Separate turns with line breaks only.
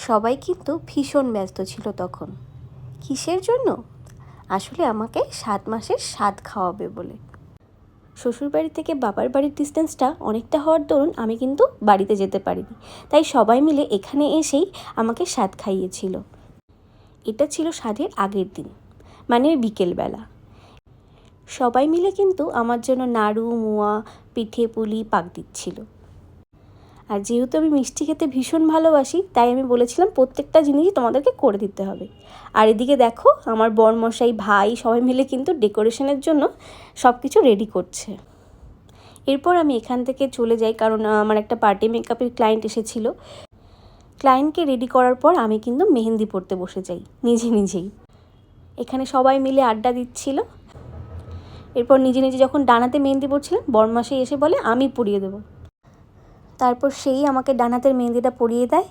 সবাই কিন্তু ভীষণ ব্যস্ত ছিল তখন। কিসের জন্য? আসলে আমাকে 7 মাসের স্বাদ খাওয়াবে বলে। শ্বশুরবাড়ি থেকে বাবার বাড়ির ডিস্টেন্সটা অনেকটা হওয়ার দরুন আমি কিন্তু বাড়িতে যেতে পারিনি, তাই সবাই মিলে এখানে এসেই আমাকে স্বাদ খাইয়েছিল। এটা ছিল স্বাদের আগের দিন, মানে বিকেলবেলা। সবাই মিলে কিন্তু আমার জন্য নাড়ু, মোয়া, পিঠে, পুলি পাক দিচ্ছিল। আর যেহেতু আমি মিষ্টি খেতে ভীষণ ভালোবাসি, তাই আমি বলেছিলাম প্রত্যেকটা জিনিসই তোমাদেরকে করে দিতে হবে। আর এদিকে দেখো আমার বরমশাই, ভাই সবাই মিলে কিন্তু ডেকোরেশনের জন্য সব কিছু রেডি করছে। এরপর আমি এখান থেকে চলে যাই, কারণ আমার একটা পার্টি মেকআপের ক্লায়েন্ট এসেছিল। ক্লায়েন্টকে রেডি করার পর আমি কিন্তু মেহেন্দি পরতে বসে যাই নিজেই। এখানে সবাই মিলে আড্ডা দিচ্ছিল। এরপর নিজে যখন ডানাতে মেহেন্দি পরছিলাম, বরমশাই এসে বলে আমি পরিয়ে দেবো। তারপর সেই আমাকে ডানাতের মেহেন্দিটা পরিয়ে দেয়